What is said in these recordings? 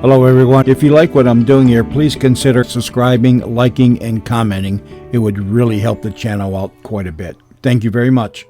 Hello, everyone. If you like what I'm doing here, please consider subscribing, liking, and commenting. It would really help the channel out quite a bit. Thank you very much.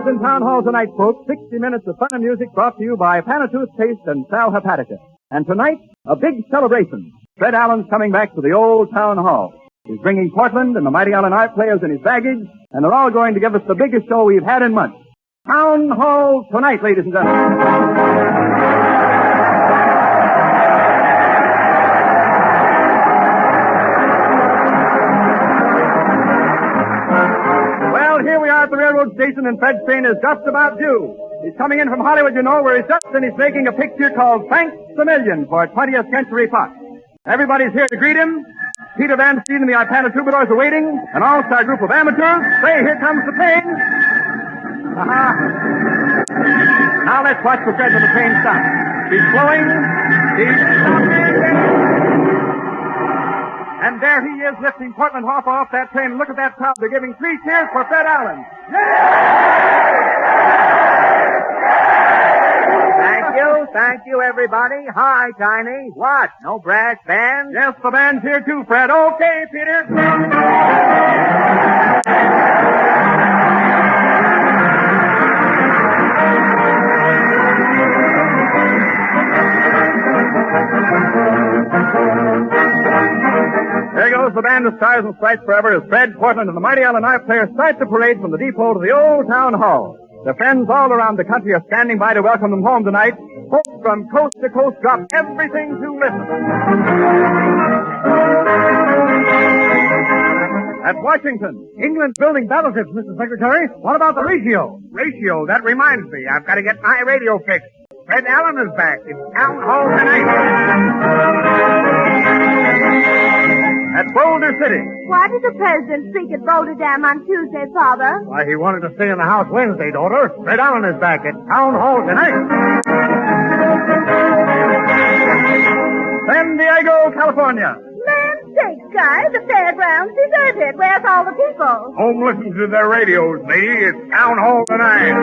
In Town Hall tonight, folks, 60 minutes of fun and music brought to you by Panatooth Paste and Sal Hepatica. And tonight, a big celebration. Fred Allen's coming back to the old Town Hall. He's bringing Portland and the Mighty Allen art players in his baggage, and they're all going to give us the biggest show we've had in months. Town Hall tonight, ladies and gentlemen. At the railroad station, and Fred's train is just about due. He's coming in from Hollywood, you know, where he's just, and he's making a picture called Thanks a Million for 20th Century Fox. Everybody's here to greet him. Peter Van Steen and the Ipana Troubadours are waiting. An all-star group of amateurs. Say, here comes the train. Now let's watch for Fred when the train stops. He's flowing. He's stopping. And there he is, lifting Portland off that train. And look at that crowd. They're giving 3 cheers for Fred Allen. Thank you, everybody. Hi, Tiny. What? No brass band? Yes, the band's here too, Fred. Okay, Peter. There goes the band of Stars and Stripes Forever as Fred, Portland, and the Mighty Allen art players start the parade from the depot to the old town hall. Their friends all around the country are standing by to welcome them home tonight. Folks from coast to coast drop everything to listen. At Washington, England's building battleships, Mr. Secretary. What about the ratio? Ratio? That reminds me. I've got to get my radio fixed. Fred Allen is back. It's Town Hall tonight. At Boulder City. Why did the president speak at Boulder Dam on Tuesday, Father? Why, he wanted to stay in the house Wednesday, daughter. Fred Allen is back at Town Hall tonight. San Diego, California. Land's sake, Guy, the fairground's deserted. Where's all the people? Home listens to their radios, lady. It's Town Hall tonight.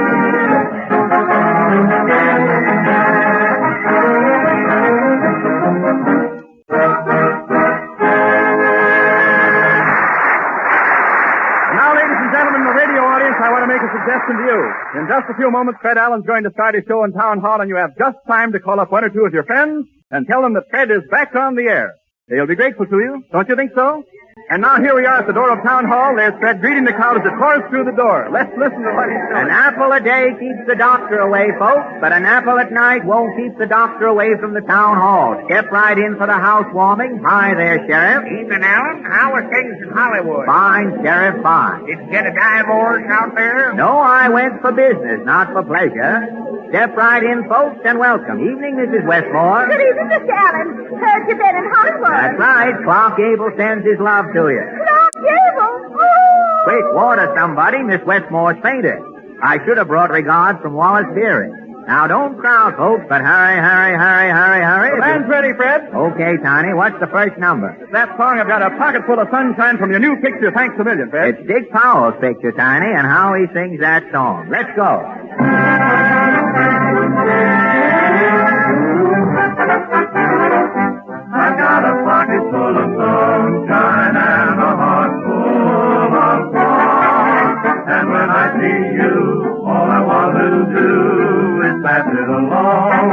I want to make a suggestion to you. In just a few moments, Fred Allen's going to start his show in Town Hall, and you have just time to call up 1 or 2 of your friends and tell them that Fred is back on the air. They'll be grateful to you. Don't you think so? And now here we are at the door of Town Hall. There's Fred greeting the crowd as it pours through the door. Let's listen to what he's saying. An apple a day keeps the doctor away, folks, but an apple at night won't keep the doctor away from the town hall. Step right in for the housewarming. Hi there, Sheriff. Evening, Allen. How are things in Hollywood? Fine, Sheriff, fine. Did you get a divorce out there? No, I went for business, not for pleasure. Step right in, folks, and welcome. Evening, Mrs. Westmore. Good evening, Mr. Allen. Heard you've been in Hollywood. That's right. Clark Gable sends his love to you. Clark Gable? Oh! Quick, water somebody. Miss Westmore's fainted. I should have brought regards from Wallace Beery. Now, don't crowd, folks, but hurry. The band's ready, Fred. Okay, Tiny. What's the first number? That song, I've got a pocket full of sunshine from your new picture, Thanks a Million, Fred. It's Dick Powell's picture, Tiny, and how he sings that song. Let's go. I've got a pocket full of sunshine and a heart full of song. And when I see you, all I want to do is pass it along.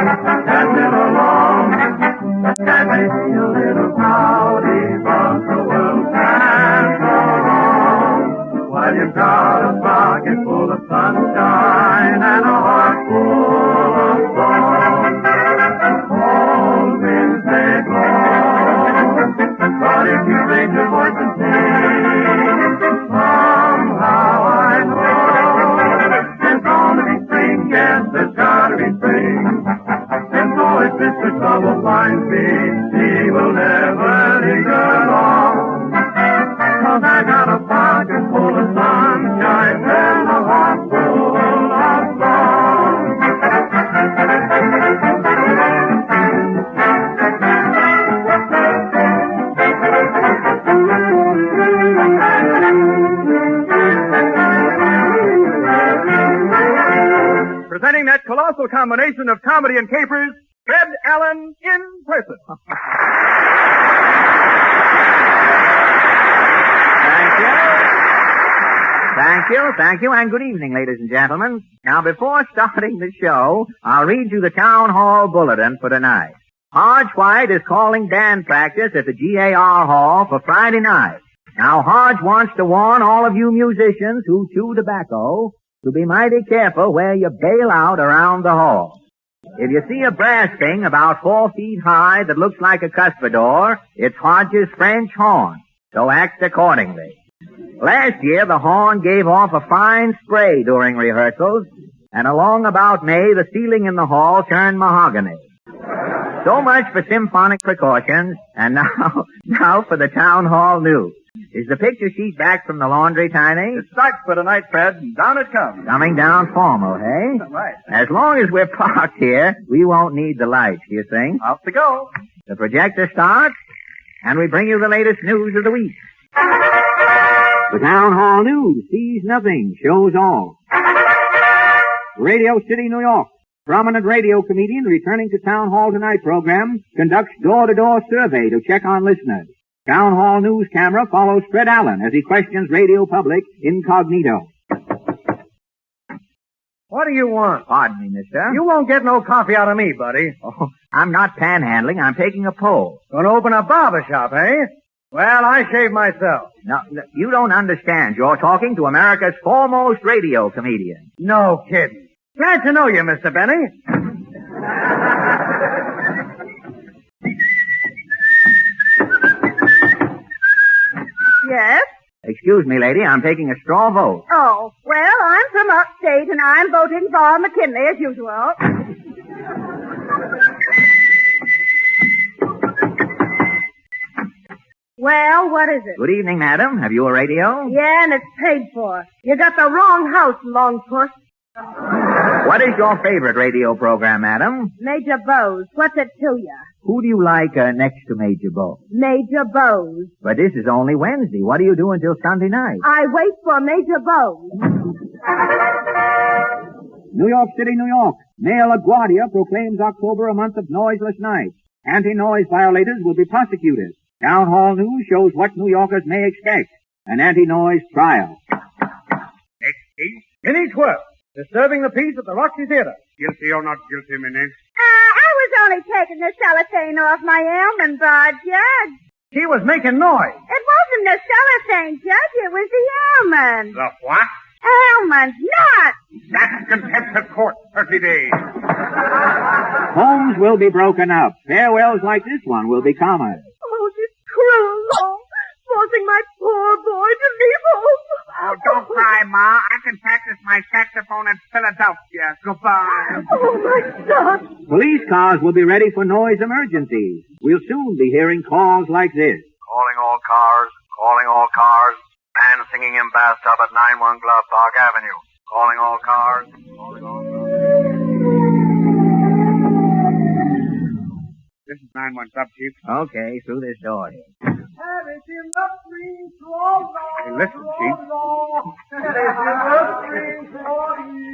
That makes me a little cloudy, but the world can go wrong. While you've got a pocket full of sunshine and a heart full of song. All things may go, but if you raise your voice and sing, somehow I know there's gonna be spring, yes, there's gotta be spring. And so if Mr. Trouble finds me, he colossal combination of comedy and capers, Fred Allen in person. Thank you, and good evening, ladies and gentlemen. Now, before starting the show, I'll read you the Town Hall Bulletin for tonight. Hodge White is calling band practice at the GAR Hall for Friday night. Now, Hodge wants to warn all of you musicians who chew tobacco to be mighty careful where you bail out around the hall. If you see a brass thing about 4 feet high that looks like a cuspidor, it's Hodge's French horn, so act accordingly. Last year, the horn gave off a fine spray during rehearsals, and along about May, the ceiling in the hall turned mahogany. So much for symphonic precautions, and now for the Town Hall news. Is the picture sheet back from the laundry, Tiny? It's starts for tonight, Fred, and down it comes. Coming down formal, hey? Right. As long as we're parked here, we won't need the lights, do you think? Off to go. The projector starts, and we bring you the latest news of the week. The Town Hall News sees nothing, shows all. Radio City, New York. Prominent radio comedian returning to Town Hall Tonight program conducts door-to-door survey to check on listeners. Town Hall News camera follows Fred Allen as he questions radio public incognito. What do you want? Pardon me, mister. You won't get no coffee out of me, buddy. Oh, I'm not panhandling. I'm taking a poll. Gonna open a barber shop, eh? Well, I shave myself. No, you don't understand. You're talking to America's foremost radio comedian. No kidding. Glad to know you, Mr. Benny. Yes? Excuse me, lady. I'm taking a straw vote. Oh, well, I'm from upstate, and I'm voting for McKinley as usual. Well, what is it? Good evening, madam. Have you a radio? Yeah, and it's paid for. You got the wrong house, Longpuss. What is your favorite radio program, madam? Major Bose. What's it to ya? Who do you like next to Major Bo? Major Bose. But this is only Wednesday. What do you do until Sunday night? I wait for Major Bose. New York City, New York. Mayor LaGuardia proclaims October a month of noiseless nights. Anti-noise violators will be prosecuted. Town Hall News shows what New Yorkers may expect. An anti-noise trial. Next case. Minnie Twerp, disturbing the peace at the Roxy Theater. Guilty or not guilty, Minnie? I was only taking the cellophane off my almond bar, Judge. She was making noise. It wasn't the cellophane, Judge. It was the almond. The what? Almond, not. That's contempt of court. 30 days. Homes will be broken up. Farewells like this one will be common. Oh, this cruel law. Forcing my poor boy to leave home. Oh, don't cry, Ma. I can practice my saxophone in Philadelphia. Goodbye. Oh, my son. Police cars will be ready for noise emergencies. We'll soon be hearing calls like this. Calling all cars. Calling all cars. Man singing in bathtub at 91 Glove Park Avenue. Calling all cars. Calling all cars. This is 9-1 Sub, Chief. Okay, through this door here. Hey, listen, Chief.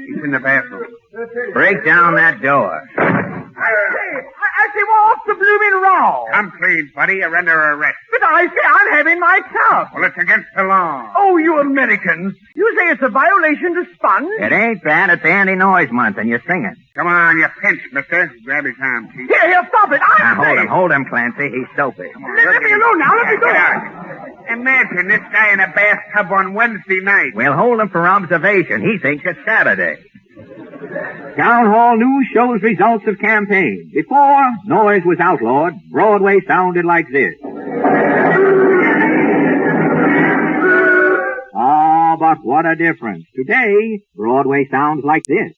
He's in the bathroom. Break down that door. I say, what's the blooming row? Come clean, buddy. You're under arrest. But I say I'm having my tub. Well, it's against the law. Oh, you Americans. You say it's a violation to sponge? It ain't that. It's anti-noise month, and you're singing. Come on, you pinch, mister. Grab his arm, Chief. Here, stop it. Now, hold him, Clancy. He's soapy. Let me alone now. Let me go. Get out. Imagine this guy in a bathtub on Wednesday night. We'll hold him for observation. He thinks it's Saturday. Town Hall News shows results of campaign. Before, noise was outlawed. Broadway sounded like this. Oh, but what a difference. Today, Broadway sounds like this.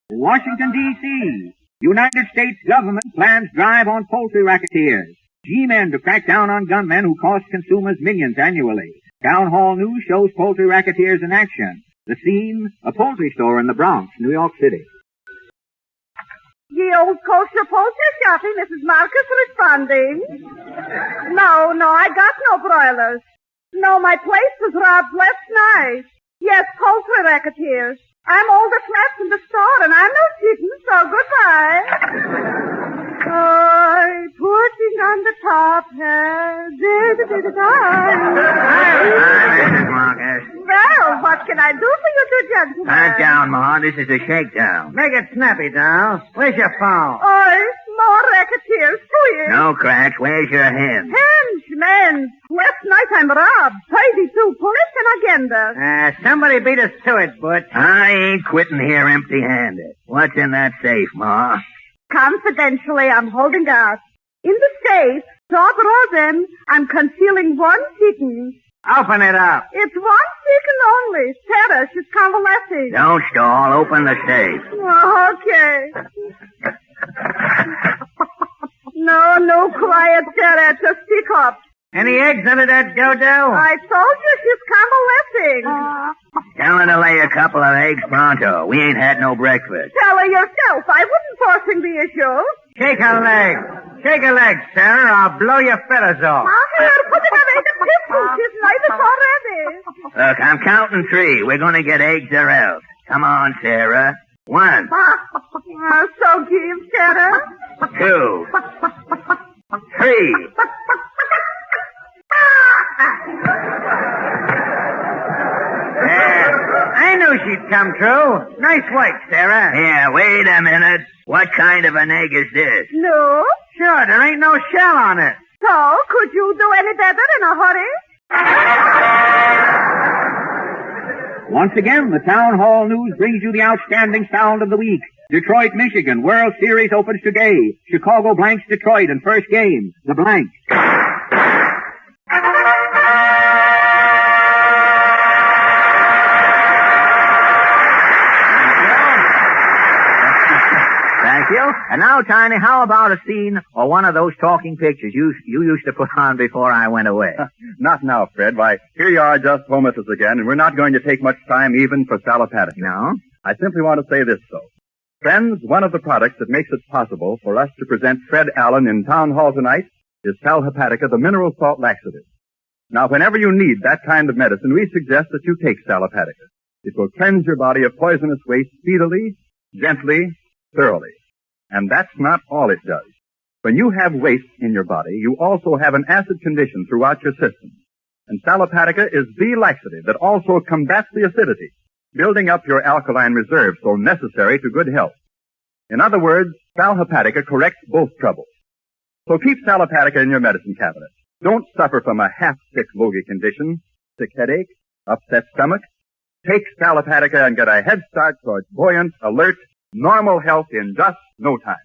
Washington, D.C. United States government plans drive on poultry racketeers. G-men to crack down on gunmen who cost consumers millions annually. Town Hall News shows poultry racketeers in action. The scene, a poultry store in the Bronx, New York City. The old kosher poultry shopping, Mrs. Marcus responding. No, I got no broilers. No, my place was robbed last night. Yes, poultry racketeers. I'm all that's left in the store, and I'm no chicken, so goodbye. Putting on the top hat. Hi, Mrs. Marcus. Well, what can I do for you two gentlemen? Pat down, Ma. This is a shakedown. Make it snappy, Doll. Where's your phone? More racketeers, please. No cracks. Where's your hen? Henchmen. Last night I'm robbed. 32 police and agenda. Somebody beat us to it, Butch. I ain't quitting here empty-handed. What's in that safe, Ma? Confidentially, I'm holding out. In the safe, top rosin, I'm concealing one chicken. Open it up. It's one chicken only. Sarah, she's convalescing. Don't stall. Open the safe. Oh, okay. No, quiet, Sarah. Just speak up. Any eggs under that dodo? I told you she's convalescing. Tell her to lay a couple of eggs pronto. We ain't had no breakfast. Tell her yourself. I wouldn't forcing the issue. Shake her leg. Shake her leg, Sarah. I'll blow your feathers off. Here, put it away the pimple. She's nervous already. Look, I'm counting 3. We're gonna get eggs or else. Come on, Sarah. 1, So give, Sarah. 2, 3. I knew she'd come true. Nice work, Sarah. Yeah, wait a minute. What kind of an egg is this? No. Sure, there ain't no shell on it. So, could you do any better in a hurry? Once again, the Town Hall News brings you the outstanding sound of the week. Detroit, Michigan, World Series opens today. Chicago blanks Detroit in first game. The blank. Thank you. And now, Tiny, how about a scene or one of those talking pictures you used to put on before I went away? Not now, Fred. Why, here you are just home with us again, and we're not going to take much time even for Sal Hepatica. No? I simply want to say this, though. Friends, one of the products that makes it possible for us to present Fred Allen in Town Hall tonight is Sal Hepatica, the mineral salt laxative. Now, whenever you need that kind of medicine, we suggest that you take Sal Hepatica. It will cleanse your body of poisonous waste speedily, gently, thoroughly. And that's not all it does. When you have waste in your body, you also have an acid condition throughout your system. And Sal Hepatica is the laxative that also combats the acidity, building up your alkaline reserves so necessary to good health. In other words, Sal Hepatica corrects both troubles. So keep Sal Hepatica in your medicine cabinet. Don't suffer from a half-sick logy condition, sick headache, upset stomach. Take Sal Hepatica and get a head start towards buoyant, alert, normal health in just no time.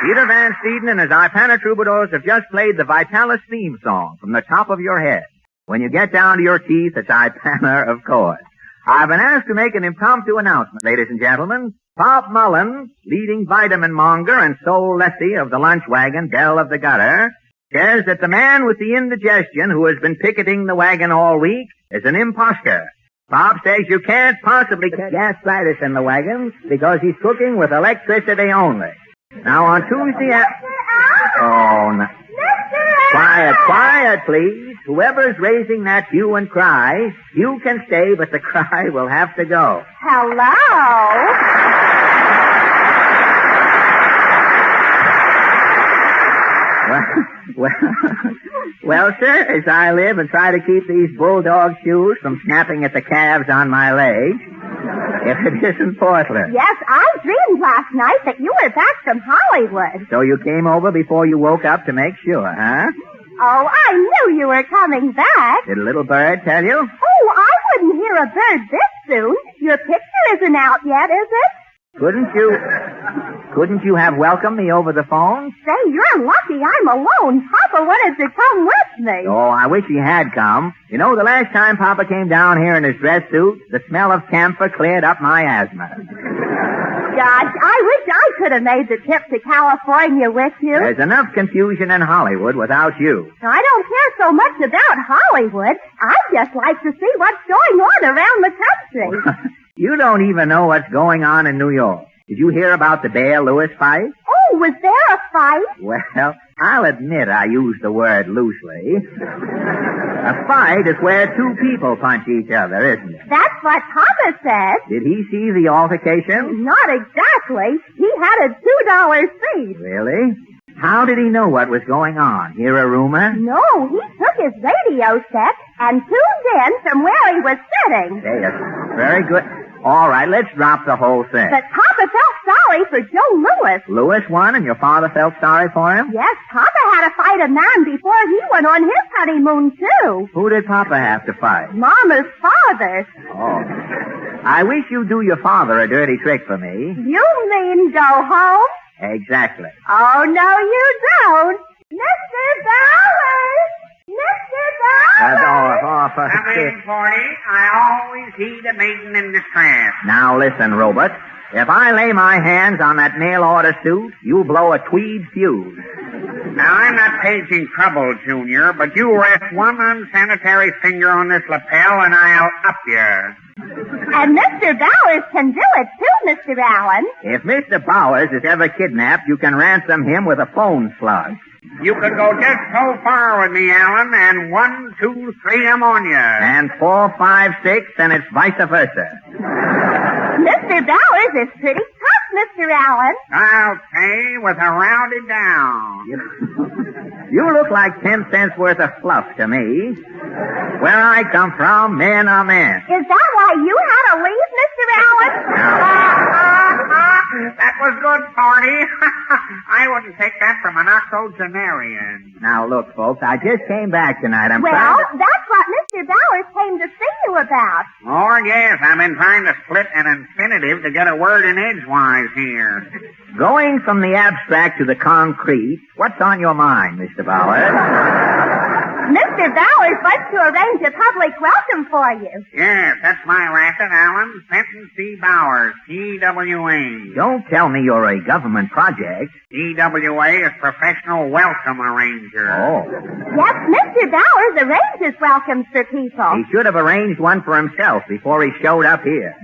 Peter Van Steeden and his Ipana Troubadours have just played the Vitalis theme song from the top of your head. When you get down to your teeth, it's Ipana, of course. I've been asked to make an impromptu announcement, ladies and gentlemen. Pop Mullen, leading vitamin monger and sole lessee of the lunch wagon, Belle of the Gutter, says that the man with the indigestion who has been picketing the wagon all week is an imposter. Pop says you can't possibly get gastritis in the wagon because he's cooking with electricity only. Now on Tuesday Oh, no. Quiet, please. Whoever's raising that hue and cry, you can stay, but the cry will have to go. Hello? Well, sir, as I live and try to keep these bulldog shoes from snapping at the calves on my legs, if it isn't Portland. Yes, I dreamed last night that you were back from Hollywood. So you came over before you woke up to make sure, huh? Oh, I knew you were coming back. Did a little bird tell you? Oh, I wouldn't hear a bird this soon. Your picture isn't out yet, is it? Couldn't you have welcomed me over the phone? Say, you're lucky I'm alone. Papa wanted to come with me. Oh, I wish he had come. You know, the last time Papa came down here in his dress suit, the smell of camphor cleared up my asthma. Gosh, I wish I could have made the trip to California with you. There's enough confusion in Hollywood without you. I don't care so much about Hollywood. I'd just like to see what's going on around the country. You don't even know what's going on in New York. Did you hear about the Bear Lewis fight? Oh, was there a fight? Well, I'll admit I use the word loosely. A fight is where two people punch each other, isn't it? That's what Papa said. Did he see the altercation? Not exactly. He had a $2 seat. Really? How did he know what was going on? Hear a rumor? No, he took his radio set and tuned in from where he was sitting. Say, very good. All right, let's drop the whole thing. But Papa felt sorry for Joe Lewis. Lewis won and your father felt sorry for him? Yes, Papa had to fight a man before he went on his honeymoon, too. Who did Papa have to fight? Mama's father. Oh. I wish you'd do your father a dirty trick for me. You mean go home? Exactly. Oh, no, you don't. Mr. Bowers! Mr. Bowers! Come in, Forty. I always heed a maiden in distress. Now listen, Robert. If I lay my hands on that mail-order suit, you blow a tweed fuse. Now, I'm not paging trouble, Junior, but you rest one unsanitary finger on this lapel and I'll up you. And Mr. Bowers can do it, too, Mr. Allen. If Mr. Bowers is ever kidnapped, you can ransom him with a phone slug. You could go just so far with me, Allen, and 1, 2, 3, I'm on you. And 4, 5, 6, and it's vice versa. Mr. Bowers is pretty tough, Mr. Allen. I'll say with a rounded down. You look like 10 cents worth of fluff to me. Where I come from, men are men. Is that why you had to leave, Mr. Allen? That was good, Forty. I wouldn't take that from an octogenarian. Now, look, folks, I just came back tonight. Well, that's what Mr. Bowers came to see you about. Oh, yes, I've been trying to split an infinitive to get a word in edgewise here. Going from the abstract to the concrete, what's on your mind, Mr. Bowers? Mr. Bowers wants to arrange a public welcome for you. Yes, that's my racket, Allen. Fenton C. Bowers, TWA. Don't tell me you're a government project. TWA is Professional Welcome Arranger. Oh. Yes, Mr. Bowers arranges welcomes for people. He should have arranged one for himself before he showed up here.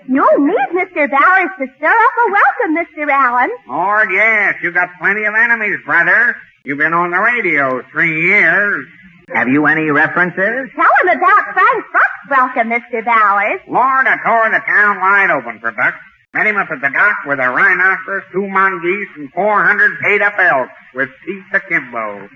You'll need Mr. Bowers to stir up a welcome, Mr. Allen. Oh, yes, you got plenty of enemies, brother. You've been on the radio 3 years. Have you any references? Tell him about Frank Buck's welcome, Mr. Bowers. Lord, I tore the town wide open for Buck. Met him up at the dock with a rhinoceros, 2 mongoose, and 400 paid-up elks with teeth akimbo.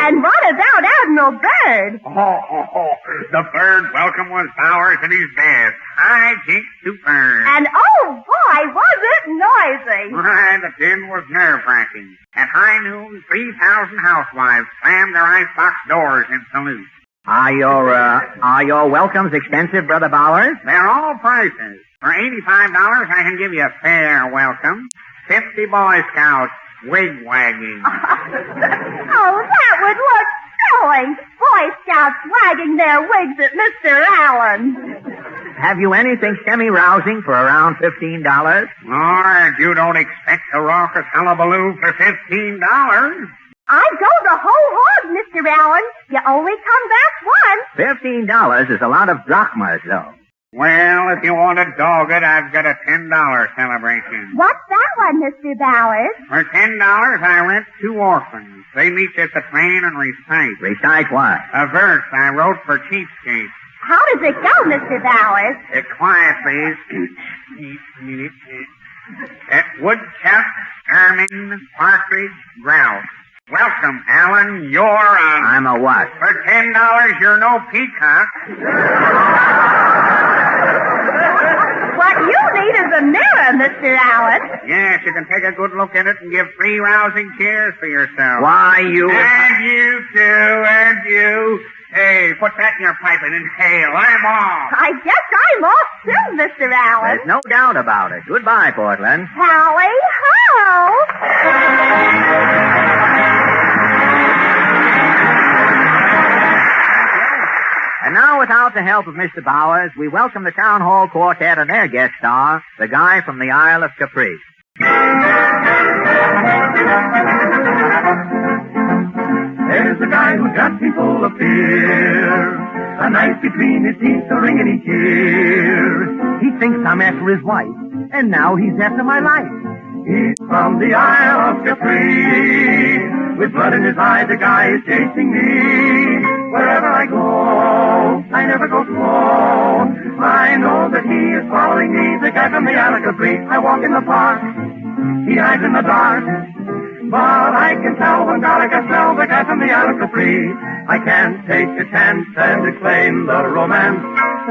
And what about Admiral Byrd? Oh, the Bird welcome was Bowers at his best. High jinks super. And oh boy, was it noisy. Why, the din was nerve-wracking. At high noon, 3,000 housewives slammed their icebox doors in salute. Are your welcomes expensive, Brother Bowers? They're all prices. For $85, I can give you a fair welcome. 50 Boy Scouts, wig wagging. Oh, that would look silly. Boy Scouts wagging their wigs at Mr. Allen. have you anything semi-rousing for around $15? Lord, you don't expect a raucous hullabaloo for $15. I'd go the whole hog, Mr. Allen. You only come back once. $15 is a lot of drachmas, though. Well, if you want to dog it, I've got a $10 celebration. What's that one, Mr. Bowers? For $10, I rent 2 orphans. They meet at the train and recite. Recite what? A verse I wrote for Cheapskate. How does it go, Mr. Bowers? Quiet, please. Woodchuck, ermine, partridge, grouse. Welcome, Alan. You're on. I'm a what? For $10, you're no peacock. What you need is a mirror, Mr. Allen. Yes, you can take a good look at it and give 3 rousing cheers for yourself. Why, you... And you too, and you. Hey, put that in your pipe and inhale. I'm off. I guess I'm off too, Mr. Allen. There's no doubt about it. Goodbye, Portland. Tally ho! And now, without the help of Mr. Bowers, we welcome the Town Hall Quartet and their guest star, the guy from the Isle of Capri. There's a guy who's got me full of fear. A knife between his teeth, a ring in each ear. He thinks I'm after his wife, and now he's after my life. He's from the Isle of Capri. With blood in his eye, the guy is chasing me. Wherever I go, I never go slow. I know that he is following me, the guy from the Isle of Capri. I walk in the park, he hides in the dark. But I can tell when God I can smell the guy from the Isle of Capri. I can't take a chance and explain the romance.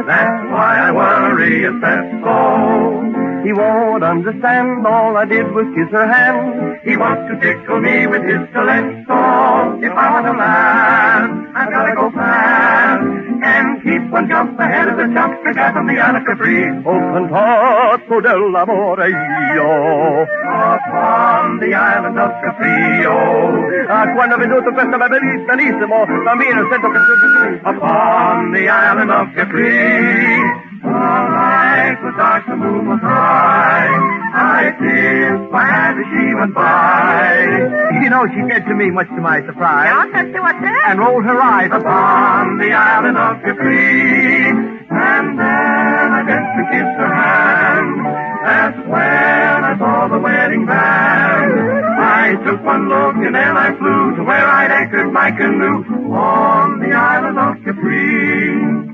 That's why I worry a step so. He won't understand. All I did was kiss her hand. He wants to tickle me with his stiletto. If I want to laugh, I've got to go fast and keep one jump ahead of the chump, the guy from the Isle of Capri. Oh, cantato dell'amore io. Upon the island of Capri, Quando ho veduto questa benissimo, bambino, sento che... Upon the island of Capri. The light was dark, the moon was bright. I kissed my hand as she went by. You know, she said to me, much to my surprise, Yeah, and rolled her eyes Upon the island of Capri. And then I bent to kiss her hand. That's when I saw the wedding band. I took one look and then I flew to where I'd anchored my canoe on the island of Capri.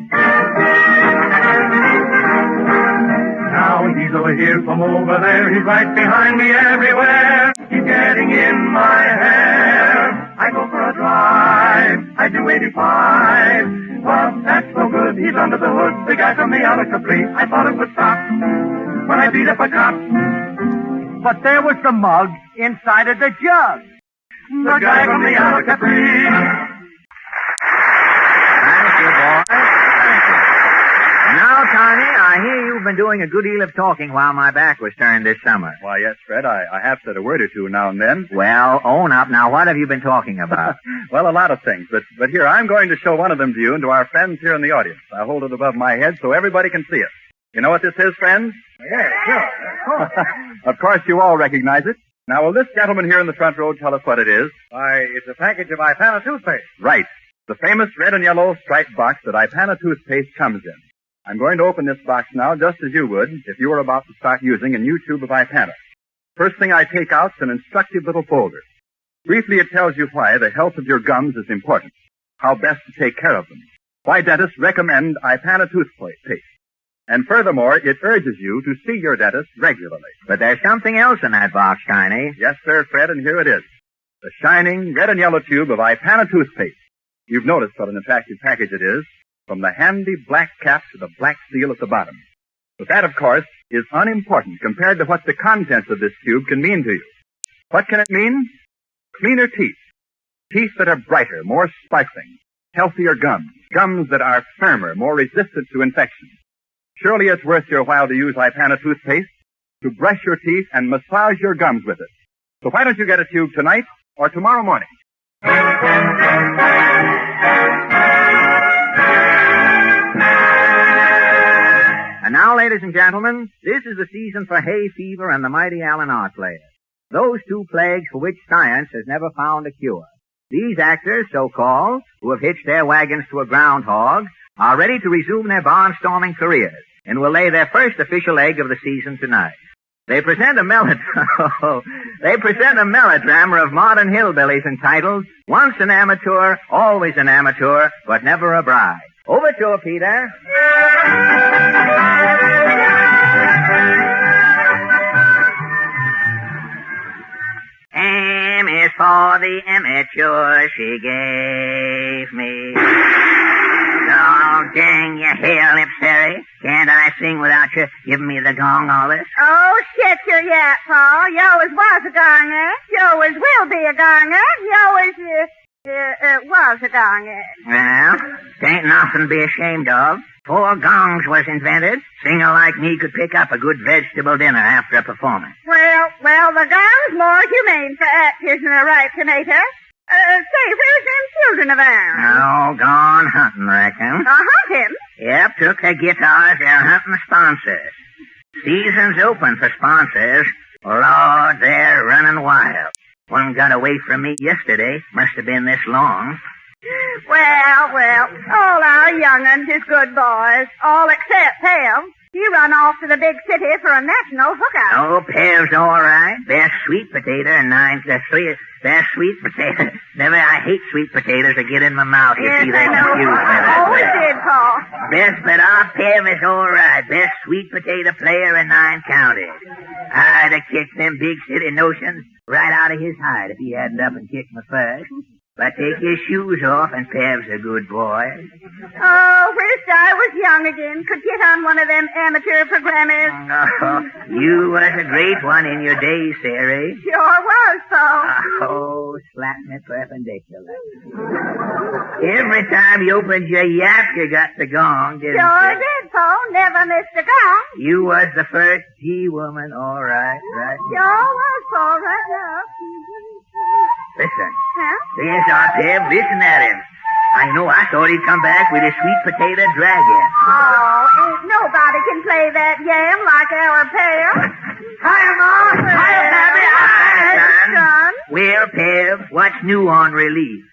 Now he's over here from over there. He's right behind me everywhere. He's getting in my hair. I go for a drive. I do 85. But that's no good. He's under the hood. The guy from the Isle of Capri. I thought it would stop when I beat up a cop. but there was the mug inside of the jug. The guy from the Isle of Capri. Thank you, boys. Thank you. Now, Tiny, I hear you've been doing a good deal of talking while my back was turned this summer. Why, yes, Fred, I have said a word or two now and then. Well, own up. Now, what have you been talking about? Well, a lot of things, but here, I'm going to show one of them to you and to our friends here in the audience. I'll hold it above my head so everybody can see it. You know what this is, friends? Yes, sure. Of course, you all recognize it. Now, will this gentleman here in the front row tell us what it is? Why, it's a package of Ipana toothpaste. Right. The famous red and yellow striped box that Ipana toothpaste comes in. I'm going to open this box now just as you would if you were about to start using a new tube of Ipana. First thing I take out's an instructive little folder. Briefly, it tells you why the health of your gums is important, how best to take care of them, why dentists recommend Ipana toothpaste. And furthermore, it urges you to see your dentist regularly. But there's something else in that box, Tiny. Yes, sir, Fred, and here it is. The shining red and yellow tube of Ipana toothpaste. You've noticed what an attractive package it is, from the handy black cap to the black seal at the bottom. But that, of course, is unimportant compared to what the contents of this tube can mean to you. What can it mean? Cleaner teeth. Teeth that are brighter, more sparkling. Healthier gums. Gums that are firmer, more resistant to infection. Surely it's worth your while to use Ipana toothpaste to brush your teeth and massage your gums with it. So why don't you get a tube tonight or tomorrow morning? ladies and gentlemen, this is the season for hay fever and the mighty Allen art players. Those two plagues for which science has never found a cure. These actors, so-called, who have hitched their wagons to a groundhog, are ready to resume their barnstorming careers and will lay their first official egg of the season tonight. They present a melodrama of modern hillbillies entitled, Once an Amateur, Always an Amateur, But Never a Bride. Overture, Peter. M is for the amateur she gave me. Oh, dang your hair lips, Harry. Can't I sing without you giving me the gong all this? Oh, shut your yap, Paul. You always was a gonger. You always will be a gonger. You always, was a gonger. Well, ain't nothing to be ashamed of. 4 gongs was invented. Singer like me could pick up a good vegetable dinner after a performance. Well, the gong's more humane for actors than a ripe tomato. Say, where's them children of ours? Oh, gone hunting, reckon. Hunting? Yep, took their guitars. They're hunting sponsors. Season's open for sponsors. Lord, they're running wild. One got away from me yesterday. Must have been this long. Well, all our young'uns is good boys, all except Pev. He run off to the big city for a national hookup. Oh, Pev's all right. Best sweet potato and best sweet potato. Never, I hate sweet potatoes that get in my mouth. You see, they confuse me. Always did, Paul. Best, but our Pev is all right. Best sweet potato player in 9 counties. I'd have kicked them big city notions right out of his hide if he hadn't up and kicked me first. But take his shoes off, and Pev's a good boy. Oh, wished I was young again. Could get on one of them amateur programmers. Oh, you was a great one in your day, Sari. Sure was, Paul. Oh, slap me perpendicular. Every time you opened your yap, you got the gong, didn't you? Sure did, Paul. Never missed a gong. You was the first G-woman, all right, right? Sure was, Paul, right now. Listen. Huh? There's our Pev. Listen at him. I know. I thought he'd come back with his sweet potato dragon. Oh, ain't nobody can play that game like our Pev. Hiya, Ma. Hiya, Pappy. Hi, son. Well, Pev, what's new on relief?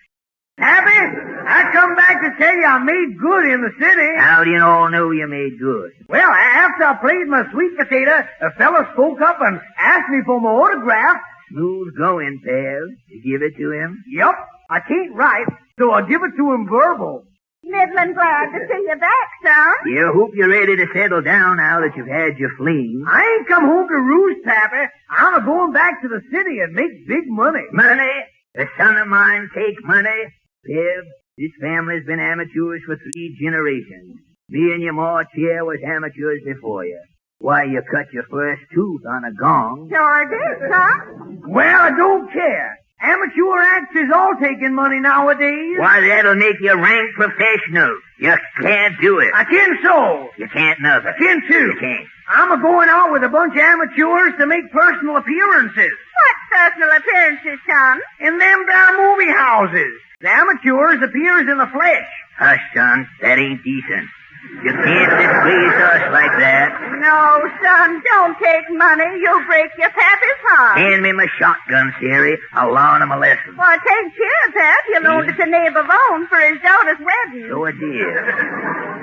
Happy? I come back to tell you I made good in the city. How do you all know you made good? Well, after I played my sweet potato, a fella spoke up and asked me for my autograph. Smooth going, Pev. You give it to him? Yup. I can't write, so I'll give it to him verbal. Middlin' glad to see you back, son. You hope you're ready to settle down now that you've had your fling. I ain't come home to roost, Pappy. I'm a-going back to the city and make big money. Money? The son of mine take money? Pev, this family's been amateurs for 3 generations. Me and your ma Chair was amateurs before you. Why, you cut your first tooth on a gong. Sure did, son. Well, I don't care. Amateur acts is all taking money nowadays. Why, that'll make you rank professional. You can't do it. I can so. You can't nothing. I can too. You can't. I'm a-going out with a bunch of amateurs to make personal appearances. What personal appearances, son? In them there movie houses. The amateurs appears in the flesh. Hush, son. That ain't decent. You can't disgrace us like that. No, son, don't take money. You'll break your pappy's heart. Hand me my shotgun, Siri. I'll learn him a lesson. Well, take care, Pap. You loaned it to neighbor Vaughn for his daughter's wedding. So it did.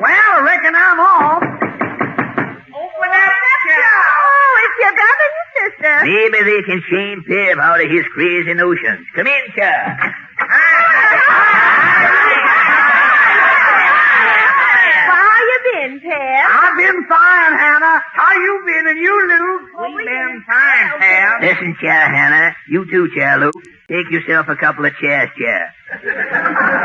Well, I reckon I'm off. Open that door. Oh, it's your brother and your sister. Maybe they can shame Pev out of his crazy notions. Come in, child. Pep? I've been fine, Hannah. How you been and you, Luke? We've been fine, Pep. Listen, Chair Hannah. You too, Chair Luke. Take yourself a couple of chairs, Chair.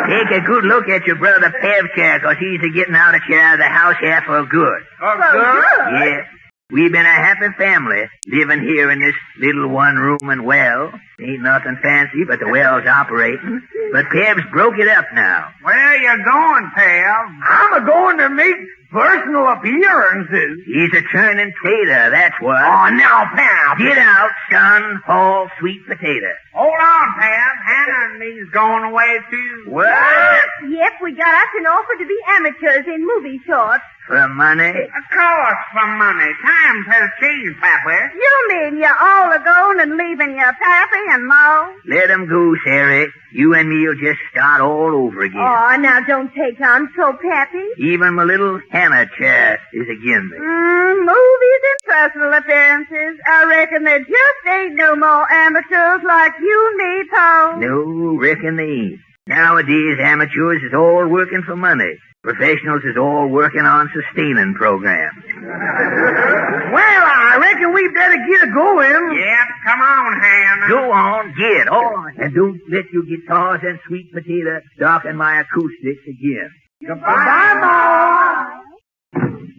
Take a good look at your brother Pev, Chair, 'cause he's a-getting out of chair of the house here for good. For good? Yeah. We've been a happy family living here in this little one-room and well. Ain't nothing fancy, but the well's operating. But Pev's broke it up now. Where you going, Pev? I'm a-going to make personal appearances. He's a turning trader, that's what. Oh, now, Pep. Get out, son. Haul sweet potato. Hold on, Pev. Hannah and me's going away, too. What? Yep, we got us an offer to be amateurs in movie shorts. For money? Of course, for money. Times has changed, Papa. You mean you're all a-going and leaving your pappy and ma? Let 'em go, Sarah. You and me'll just start all over again. Oh, now don't take on so peppy. Even my little amateur is again me. Movies and personal appearances. I reckon there just ain't no more amateurs like you and me, Paul. No, reckon they ain't. Nowadays, amateurs is all working for money. Professionals is all working on sustaining programs. Well, I reckon we better get a-going. Yep, come on, Hannah. Go on, get on. And don't let your guitars and sweet potato darken my acoustics again. Goodbye, Ma.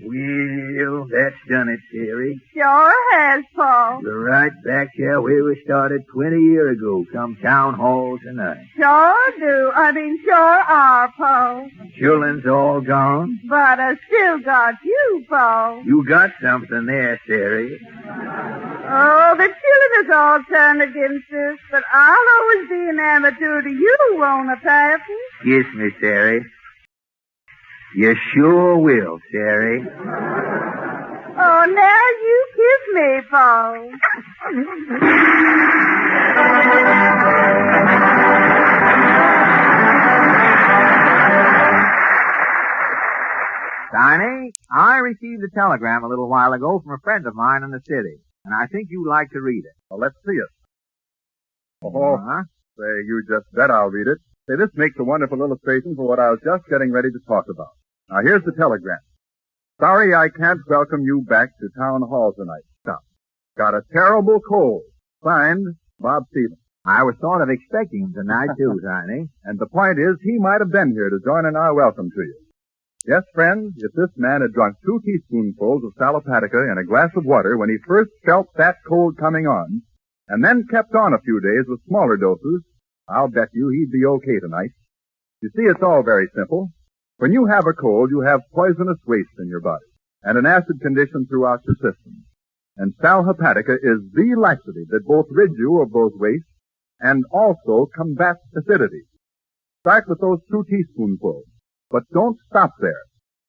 Well, that's done it, Terry. Sure has, Paul. We're right back here where we started 20 years ago, come town hall tonight. Sure do. Sure are, Paul. Children's all gone. But I still got you, Paul. You got something there, Terry. Oh, the children is all turned against us, but I'll always be an amateur to you, won't I, Pappy? Kiss me, Terry. You sure will, Terry. Oh, now you kiss me, Paul. Tiny, I received a telegram a little while ago from a friend of mine in the city, and I think you'd like to read it. Well, let's see it. Oh, say, you just bet I'll read it. Say, this makes a wonderful illustration for what I was just getting ready to talk about. Now, here's the telegram. Sorry I can't welcome you back to town hall tonight. Stop. Got a terrible cold. Signed, Bob Stevens. I was sort of expecting him tonight, too, Tiny. And the point is, he might have been here to join in our welcome to you. Yes, friends, if this man had drunk 2 teaspoonfuls of salopatica in a glass of water when he first felt that cold coming on, and then kept on a few days with smaller doses, I'll bet you he'd be okay tonight. You see, it's all very simple. When you have a cold, you have poisonous waste in your body and an acid condition throughout your system. And sal hepatica is the laxative that both rid you of those wastes and also combats acidity. Start with those 2 teaspoonfuls, but don't stop there.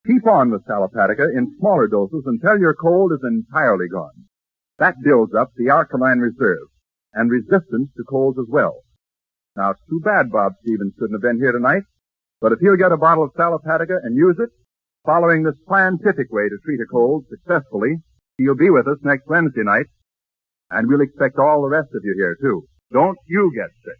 Keep on with sal hepatica in smaller doses until your cold is entirely gone. That builds up the alkaline reserve and resistance to colds as well. Now, it's too bad Bob Stevens couldn't have been here tonight. But if he'll get a bottle of sal hepatica and use it, following this scientific way to treat a cold successfully, he'll be with us next Wednesday night, and we'll expect all the rest of you here, too. Don't you get sick.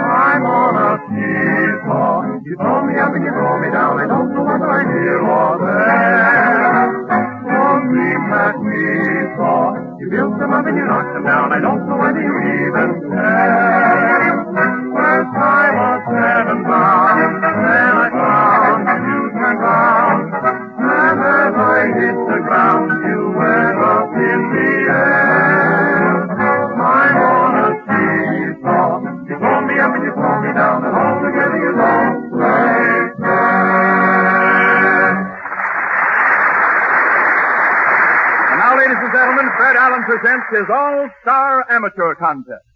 I'm on a seesaw. You throw me up and you throw me down. I don't know whether I'm here or there. Don't leave that seesaw. You build them up and you knock them down. I don't know whether you even care. First I was 7 bound, then I found you turned round. And as I hit the ground, you went up in the air. I'm on a seesaw. You throw me up and you throw me down, and all together you don't break fair. And now, ladies and gentlemen, Fred Allen presents his All-Star Amateur Contest.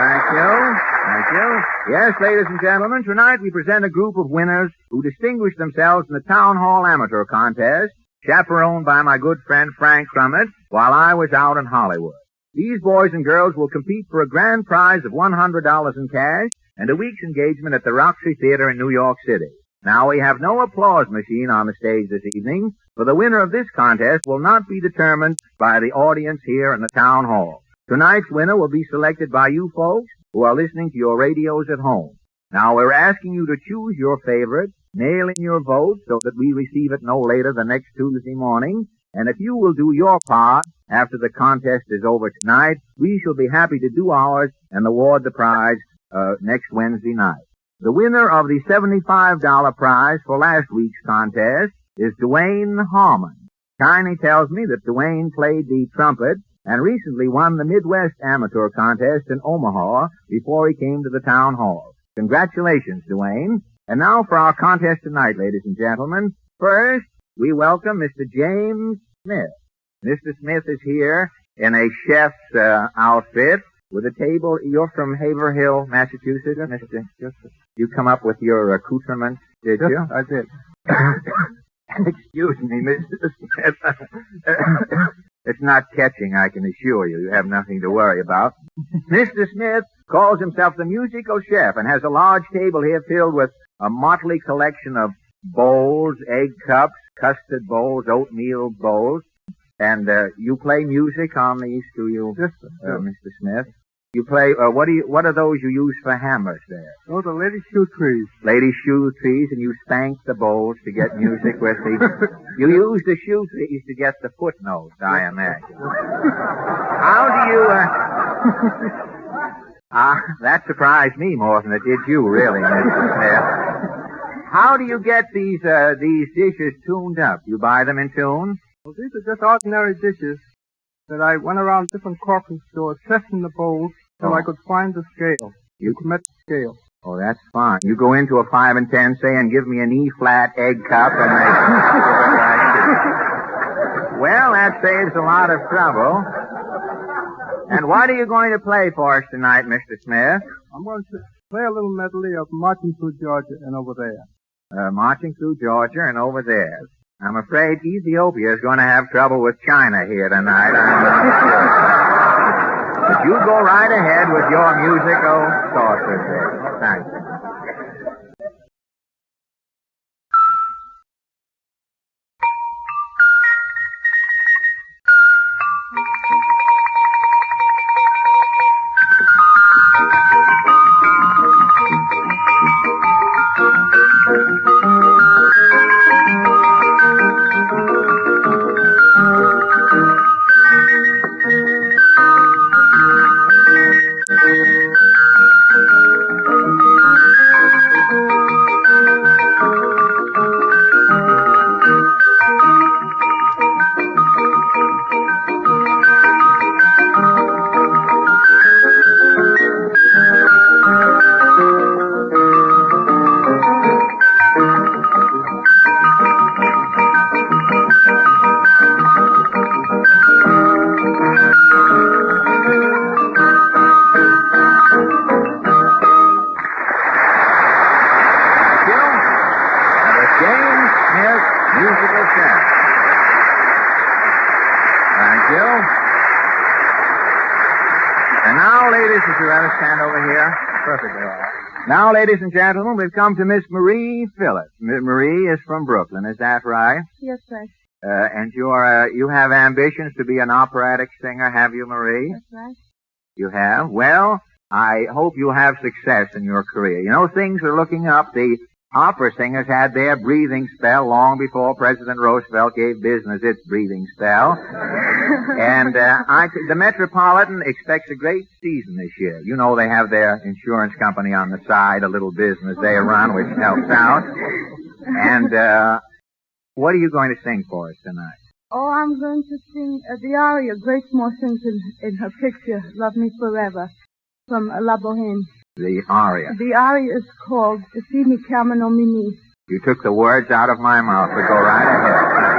Thank you. Yes, ladies and gentlemen, tonight we present a group of winners who distinguished themselves in the Town Hall Amateur Contest, chaperoned by my good friend Frank Crummett, while I was out in Hollywood. These boys and girls will compete for a grand prize of $100 in cash and a week's engagement at the Roxy Theater in New York City. Now, we have no applause machine on the stage this evening, for the winner of this contest will not be determined by the audience here in the Town Hall. Tonight's winner will be selected by you folks who are listening to your radios at home. Now, we're asking you to choose your favorite, mail in your vote so that we receive it no later than next Tuesday morning, and if you will do your part after the contest is over tonight, we shall be happy to do ours and award the prize next Wednesday night. The winner of the $75 prize for last week's contest is Dwayne Harmon. Chime tells me that Dwayne played the trumpet and recently won the Midwest Amateur Contest in Omaha before he came to the town hall. Congratulations, Dwayne. And now for our contest tonight, ladies and gentlemen. First, we welcome Mr. James Smith. Mr. Smith is here in a chef's outfit with a table. You're from Haverhill, Massachusetts, Mr. Yes, sir. You come up with your accoutrements, did Yes, you? I did. Excuse me, Mr. Smith. It's not catching, I can assure you. You have nothing to worry about. Mr. Smith calls himself the musical chef and has a large table here filled with a motley collection of bowls, egg cups, custard bowls, oatmeal bowls. And you play music on these, do you, Yes, sir. Mr. Smith? You play, what are those you use for hammers there? Those are lady shoe trees. Lady shoe trees, and you spank the bowls to get music with the... You use the shoe trees to get the footnotes, I imagine. How do you, that surprised me more than it did you, really, Mr. Smith. How do you get these dishes tuned up? You buy them in tune? Well, these are just ordinary dishes that I went around different corking stores testing the bowls till I could find the scale. You commit the scale. Oh, that's fine. You go into a 5 and 10, say, and give me an E-flat egg cup, and they... Well, that saves a lot of trouble. And what are you going to play for us tonight, Mr. Smith? I'm going to play a little medley of Marching Through Georgia and Over There. Marching Through Georgia and Over There. I'm afraid Ethiopia is going to have trouble with China here tonight. I'm not sure. But you go right ahead with your musical saucer there. Thank you. Now, ladies and gentlemen, we've come to Miss Marie Phillips. Miss Marie is from Brooklyn, is that right? Yes, sir. And you have ambitions to be an operatic singer, have you, Marie? That's right. You have? Well, I hope you'll have success in your career. You know, things are looking up. The opera singers had their breathing spell long before President Roosevelt gave business its breathing spell. And the Metropolitan expects a great season this year. You know they have their insurance company on the side, a little business they run, which helps out. And what are you going to sing for us tonight? Oh, I'm going to sing the aria Grace Moore sings in her picture, Love Me Forever, from La Boheme. The aria. The aria is called Si mi chiamano Mimi. You took the words out of my mouth, but go right ahead.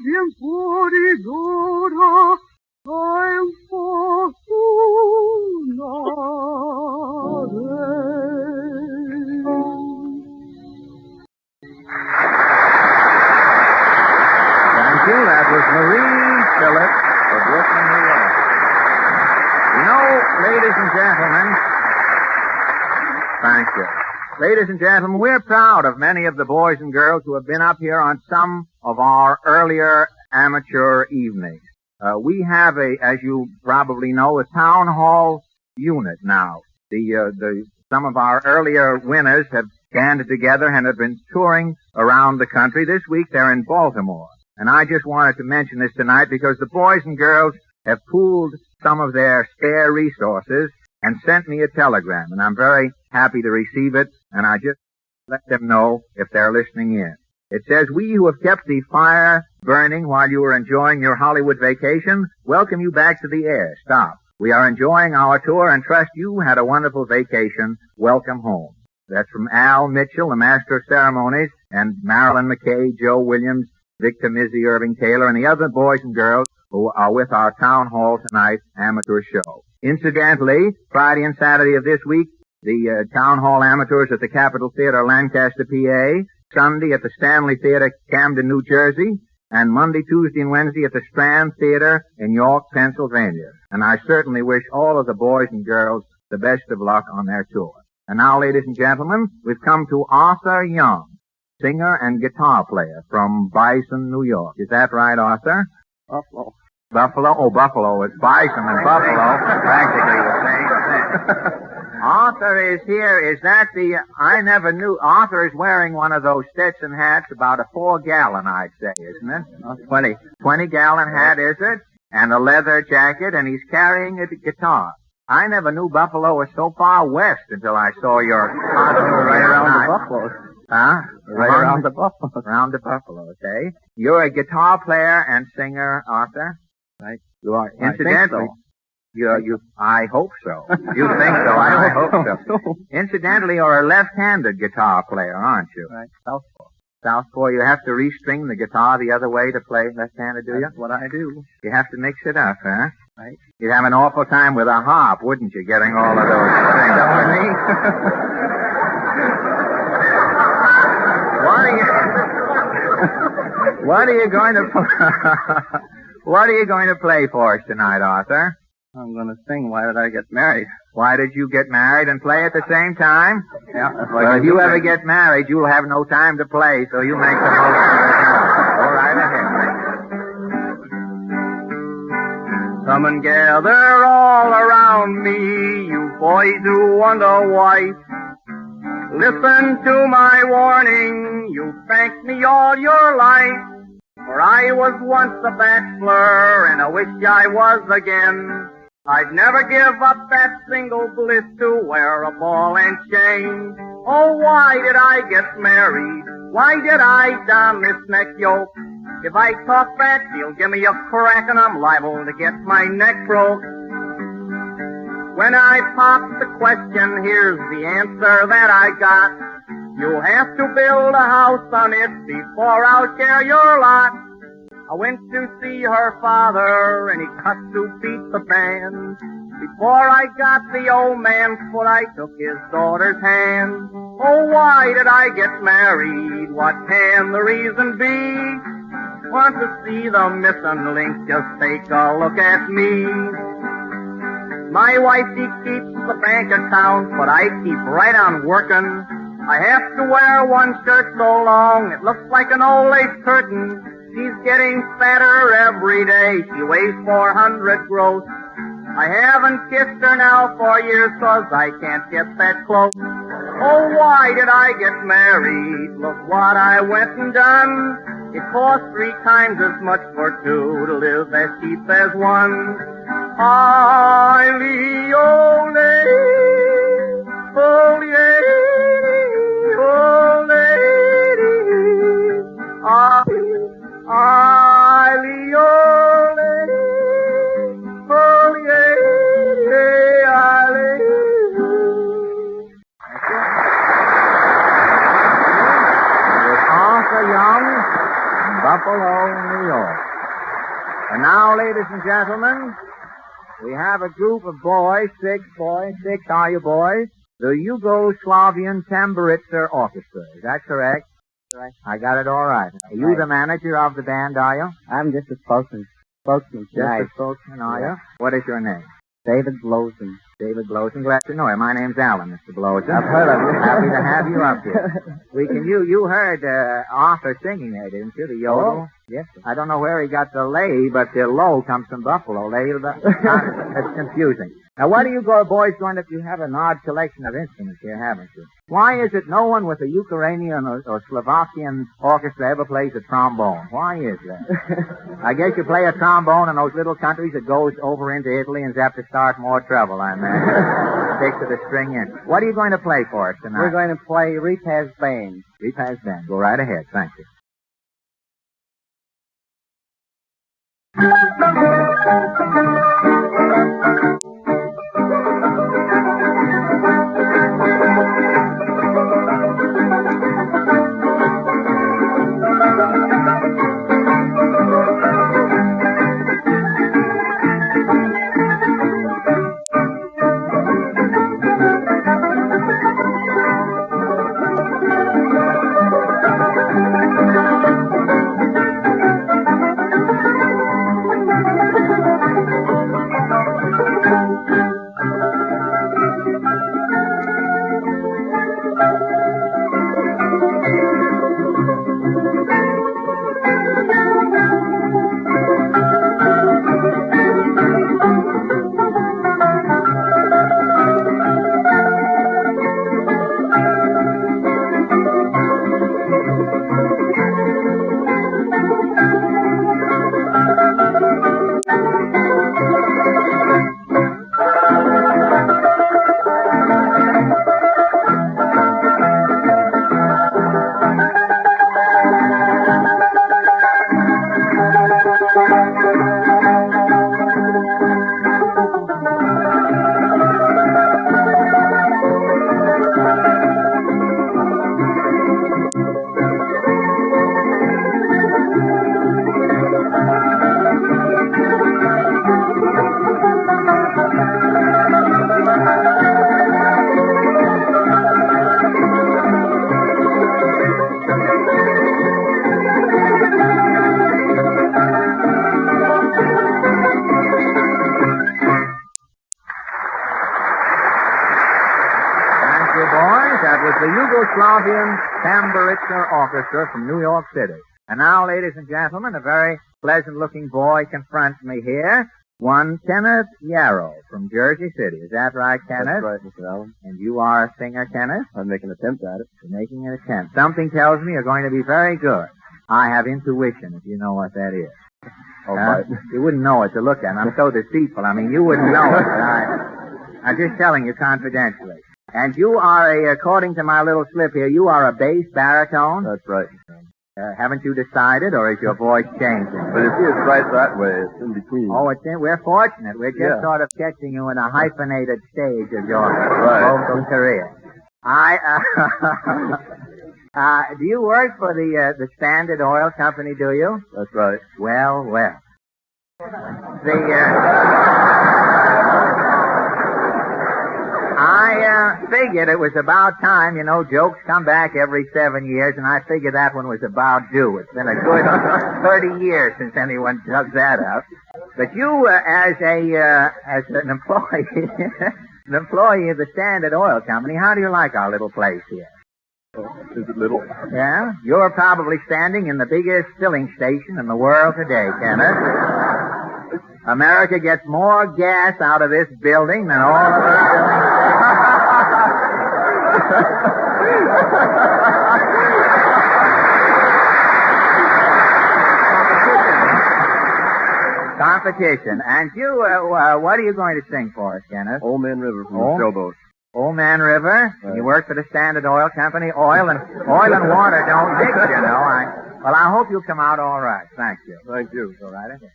bien podidora, I'm Thank you. That was Marie Phillips of Brooklyn, New York. You know, ladies and gentlemen, thank you. Ladies and gentlemen, we're proud of many of the boys and girls who have been up here on some of our earlier amateur evenings. We have as you probably know, a town hall unit now. Some of our earlier winners have banded together and have been touring around the country. This week they're in Baltimore. And I just wanted to mention this tonight because the boys and girls have pooled some of their spare resources and sent me a telegram. And I'm very happy to receive it. And I just let them know if they're listening in. It says, we who have kept the fire burning while you were enjoying your Hollywood vacation welcome you back to the air. Stop. We are enjoying our tour and trust you had a wonderful vacation. Welcome home. That's from Al Mitchell, the Master of Ceremonies, and Marilyn McKay, Joe Williams, Victor Mizzy, Irving Taylor, and the other boys and girls who are with our Town Hall Tonight amateur show. Incidentally, Friday and Saturday of this week, the Town Hall amateurs at the Capitol Theater, Lancaster, PA, Sunday at the Stanley Theater, Camden, New Jersey, and Monday, Tuesday, and Wednesday at the Strand Theater in York, Pennsylvania. And I certainly wish all of the boys and girls the best of luck on their tour. And now, ladies and gentlemen, we've come to Arthur Young, singer and guitar player from Bison, New York. Is that right, Arthur? Buffalo. Buffalo? Oh, Buffalo. It's Bison and Buffalo. Practically the same thing. Arthur is here. Is that I never knew. Arthur is wearing one of those Stetson hats, about a 4-gallon, I'd say, isn't it? 20. 20-gallon hat, is it? And a leather jacket, and he's carrying a guitar. I never knew Buffalo was so far west until I saw your costume right around the Buffalo. Huh? Right around the Buffalo. Around the Buffalo, okay. You're a guitar player and singer, Arthur? Right. You are. I Incidentally, think so. I hope so. You think so, I hope so. Incidentally, you're a left-handed guitar player, aren't you? Right. Southpaw. Southpaw, you have to restring the guitar the other way to play left-handed, do you? That's what I do. You have to mix it up, huh? Right. You'd have an awful time with a harp, wouldn't you, getting all of those strings up me? What are you going to What are you going to play for us tonight, Arthur? I'm going to sing Why Did I Get Married? Why did you get married and play at the same time? Yeah. That's Well, if you ever get married, you'll have no time to play, so you make the most of it now. Go right ahead. Come and gather all around me, you boys who wonder why. Listen to my warning, you thanked me all your life. For I was once a bachelor, and I wish I was again. I'd never give up that single bliss to wear a ball and chain. Oh, why did I get married? Why did I don this neck yoke? If I talk back, he'll give me a crack and I'm liable to get my neck broke. When I popped the question, here's the answer that I got. You'll have to build a house on it before I'll share your lot. I went to see her father and he cut to beat the band. Before I got the old man's foot, I took his daughter's hand. Oh, why did I get married? What can the reason be? Want to see the missing link? Just take a look at me. My wife, she keeps the bank account, but I keep right on working. I have to wear one shirt so long, it looks like an old lace curtain. She's getting fatter every day, she weighs 400 gross. I haven't kissed her now for years, 'cause I can't get that close. Oh, why did I get married? Look what I went and done. It costs 3 times as much for 2 to live as cheap as 1. Ole, ole, ole, ole, in Buffalo, New York. And now, ladies and gentlemen, we have a group of boys, six, are you boys? The Yugoslavian Tamburitzer Orchestra. Is that correct? Right. I got it all right. Are you the manager of the band, are you? I'm just a spokesman. Just a spokesman, are you? What is your name? David Blowson. David Blowson. Glad to know you. My name's Alan, Mr. Blowson. I've heard of you. Happy to have you up here. You heard Arthur singing there, didn't you? The yodel? Oh, yes, sir. I don't know where he got the lay, but the low comes from Buffalo. That's confusing. Now, what are you boys going to... You have an odd collection of instruments here, haven't you? Why is it no one with a Ukrainian or Slovakian orchestra ever plays a trombone? Why is that? I guess you play a trombone in those little countries that goes over into Italy and have to start more trouble, I imagine. Stick to the string in. What are you going to play for us tonight? We're going to play Repaz Band. Repaz Band. Go right ahead. Thank you. The Yugoslavian Tamburitzer Orchestra from New York City. And now, ladies and gentlemen, a very pleasant-looking boy confronts me here. One Kenneth Yarrow from Jersey City. Is that right, Kenneth? That's right, Mr. Allen. And you are a singer, Kenneth? I'm making an attempt at it. You're making an attempt. Something tells me you're going to be very good. I have intuition, if you know what that is. Oh, right. You wouldn't know it to look at. I'm so deceitful. I mean, you wouldn't know it. I'm just telling you confidentially. And you are, according to my little slip here, you are a bass baritone? That's right. Haven't you decided, or is your voice changing? But you see, it's right that way. It's in between. Oh, we're fortunate. We're just sort of catching you in a hyphenated stage of your vocal career. Do you work for the Standard Oil Company, do you? That's right. Well. I figured it was about time. You know, jokes come back every 7 years, and I figured that one was about due. It's been a good 30 years since anyone dug that up. But you, as an employee, an employee of the Standard Oil Company, how do you like our little place here? Oh, is it little? Yeah? You're probably standing in the biggest filling station in the world today, Kenneth. America gets more gas out of this building than all of us buildings. Competition. And you, what are you going to sing for us, Kenneth? Old Man River from the Showboat. Old Man River. Right. You work for the Standard Oil Company. Oil and water don't mix, you know. Well, I hope you'll come out all right. Thank you. Thank you. Go right ahead.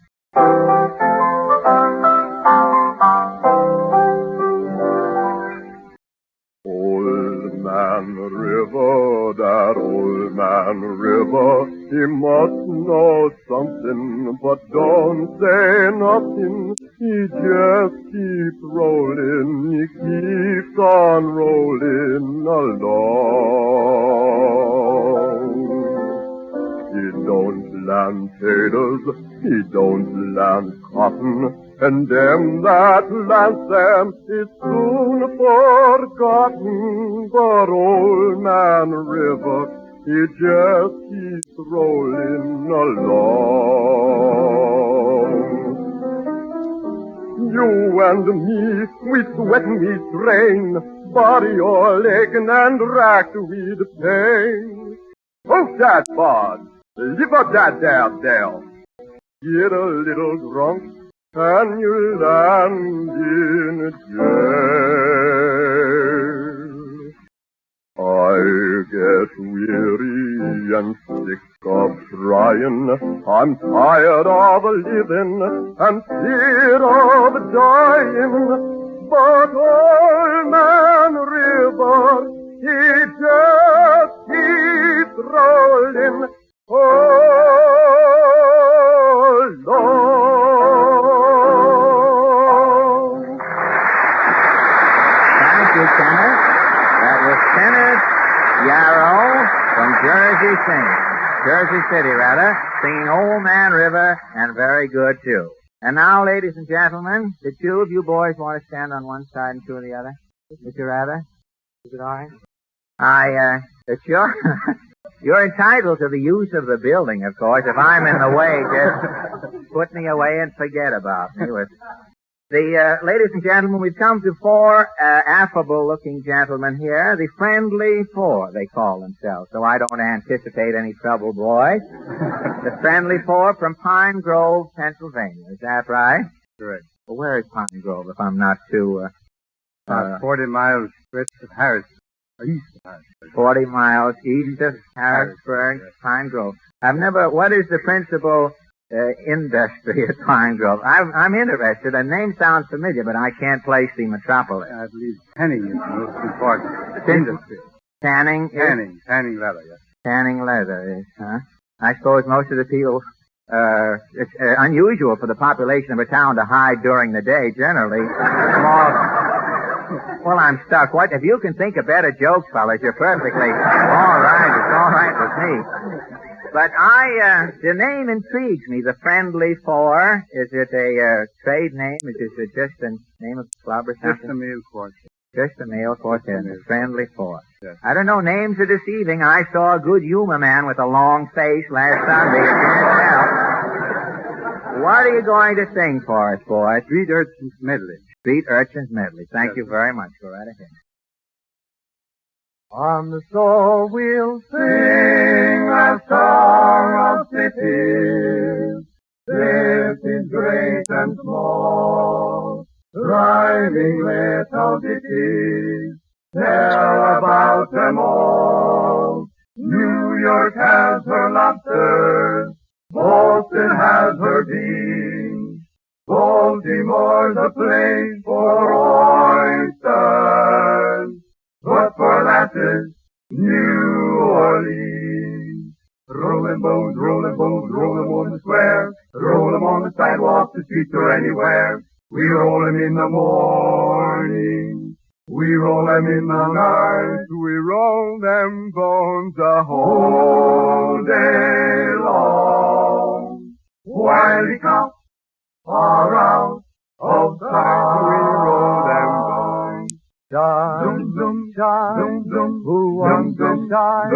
Old man river, that old man river, he must know something, but don't say nothing. He just keeps rolling, he keeps on rolling along. He don't plant potatoes, he don't plant cotton, and them that plants them is soon forgotten. But old man river, he just keeps rolling along. You and me, we sweat and we strain, body all aching and racked with pain. Oh, that bud, live up that Dale. Get a little drunk and you land in jail. I get weary and sick of trying. I'm tired of living and scared of dying. But old man river, he just keeps rolling along. Thank you, Kenneth. That was Kenneth Yarrow from Jersey City, singing Old Man River, and very good, too. And now, ladies and gentlemen, the two of you boys want to stand on one side and two on the other? Would you rather? Is it all right? It's you're entitled to the use of the building, of course. If I'm in the way, just put me away and forget about me. Ladies and gentlemen, we've come to four affable-looking gentlemen here. The Friendly Four, they call themselves, so I don't anticipate any trouble, boys. The Friendly Four from Pine Grove, Pennsylvania. Is that right? Correct. Well, where is Pine Grove, if I'm not too... About 40 miles west of Harrisburg. East of Harrisburg. 40 miles east of Harrisburg, yes. Pine Grove. what is the principal industry at Pine Grove? I'm interested. The name sounds familiar, but I can't place the metropolis. I believe tanning is the most important industry. Tanning leather, yes. Tanning leather is, huh? I suppose most of the people, it's unusual for the population of a town to hide during the day, generally. Well, I'm stuck. What? If you can think of better jokes, fellas, you're perfectly all right. It's all right with me. But the name intrigues me. The Friendly Four. Is it a trade name? Is it just a name of club or something? Just a male quartet. Just a male quartet. The Friendly Four. Yes. I don't know. Names are deceiving. I saw a good humor man with a long face last Sunday. You can't tell. What are you going to sing for us, boys? Street Urchins Medley. Street Urchins Medley. Thank you very much. Go right ahead. On the store we'll sing a song of cities, cities great and small, thriving little ditties, tell about them all. New York has her lobsters, Boston has her beans, Baltimore's a place for oysters, but for lasses, New Orleans. Rollin' bones, roll 'em on the square, roll 'em on the sidewalk, the streets, or anywhere. We roll 'em in the morning, we roll 'em in the night, we roll them bones the whole day long. While the cops are out of sight, we roll them bones. Dum dum dum dum, who wants to shine?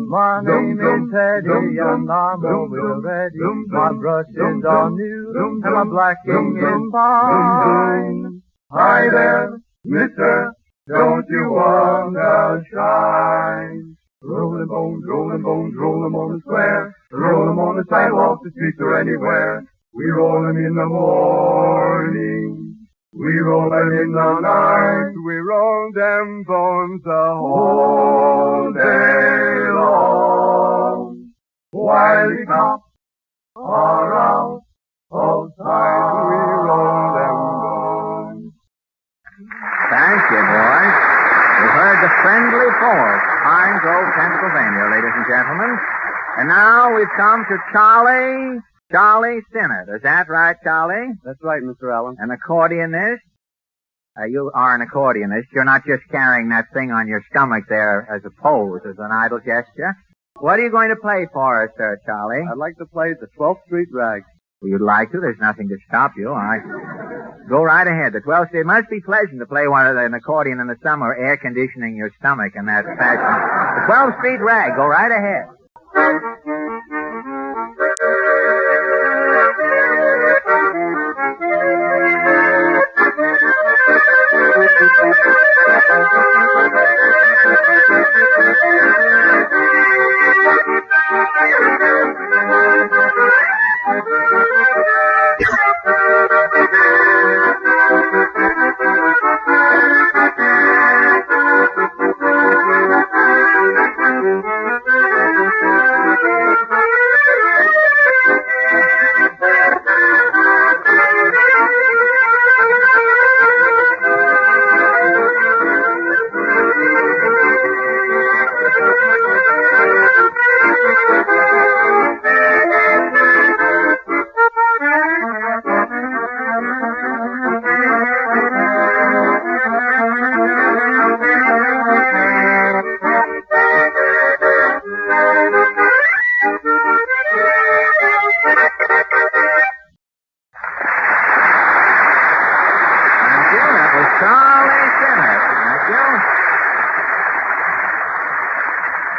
My name is Teddy and I'm over ready. My brush is all new and my blacking is fine. Hi there, mister, don't you wanna shine? Rollin' bones, roll 'em on the square, roll 'em on the sidewalk, the streets, or anywhere. We roll 'em in the morning, we roll 'em in the night, we roll them bones the whole day long. While the cops are out of sight, we roll them bones. Thank you, boys. We heard the Friendly Force, Pine Grove, Pennsylvania, ladies and gentlemen. And now we've come to Charlie Sinnott. Is that right, Charlie? That's right, Mr. Allen. An accordionist? You are an accordionist. You're not just carrying that thing on your stomach there as a pose, as an idle gesture. What are you going to play for us, sir, Charlie? I'd like to play the 12th Street Rag. Well, you'd like to. There's nothing to stop you. All right. Go right ahead. The 12th Street. It must be pleasant to play an accordion in the summer, air conditioning your stomach in that fashion. The 12th Street Rag. Go right ahead.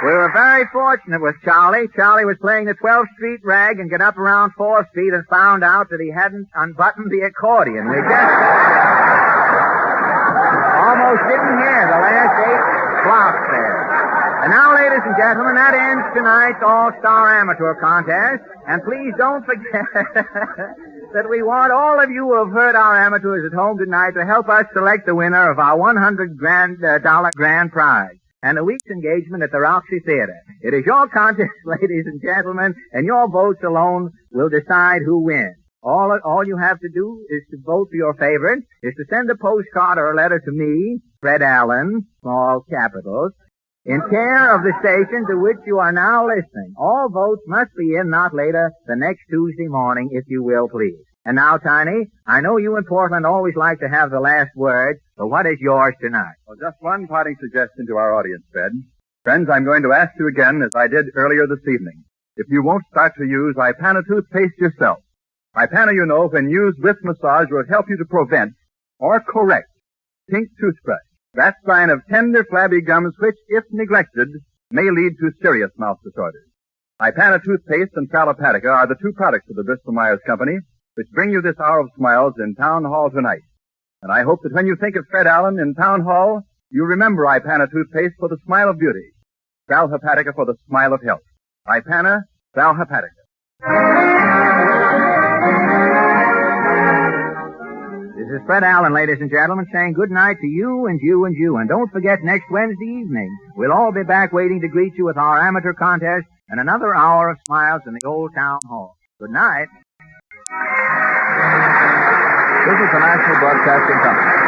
We were very fortunate with Charlie. Charlie was playing the 12th Street Rag and got up around 4th Street and found out that he hadn't unbuttoned the accordion. We just almost didn't hear the last 8 blocks there. And now, ladies and gentlemen, that ends tonight's All-Star Amateur Contest. And please don't forget that we want all of you who have heard our amateurs at home tonight to help us select the winner of our $100 grand prize and a week's engagement at the Roxy Theater. It is your contest, ladies and gentlemen, and your votes alone will decide who wins. All you have to do is to vote for your favorite, is to send a postcard or a letter to me, Fred Allen, small capitals, in care of the station to which you are now listening. All votes must be in not later than next Tuesday morning, if you will, please. And now, Tiny, I know you in Portland always like to have the last word, but what is yours tonight? Well, just one parting suggestion to our audience, Fred. Friends, I'm going to ask you again, as I did earlier this evening, if you won't start to use Ipana toothpaste yourself. Ipana, you know, when used with massage, will help you to prevent or correct pink toothbrush, that sign of tender, flabby gums which, if neglected, may lead to serious mouth disorders. Ipana toothpaste and Sal Hepatica are the 2 products of the Bristol-Myers Company which bring you this hour of smiles in Town Hall tonight. And I hope that when you think of Fred Allen in Town Hall, you remember Ipana toothpaste for the smile of beauty, Sal Hepatica for the smile of health. Ipana, Sal Hepatica. This is Fred Allen, ladies and gentlemen, saying good night to you and you and you. And don't forget, next Wednesday evening, we'll all be back waiting to greet you with our amateur contest and another hour of smiles in the old town hall. Good night. This is the National Broadcasting Company.